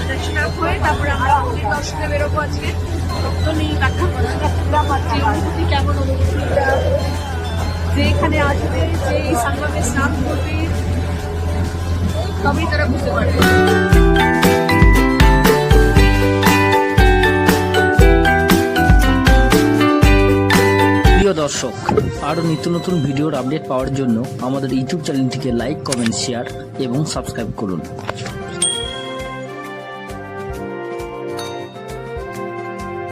দর্শন হয়ে তারপরে আমরা মন্দির দর্শনে বেরোবো আজকে। তো নেই ব্যাখ্যা করা যে অনুভূতি কেমন, অনুভূতিটা যে এখানে আসবে, যে এই সংগমে স্নান করবে, তবেই তারা বুঝতে পারবে। প্রিয় দর্শক, আরও নিত্য নতুন ভিডিওর আপডেট পাওয়ার জন্য আমাদের ইউটিউব চ্যানেলটিকে লাইক, কমেন্ট, শেয়ার এবং সাবস্ক্রাইব করুন।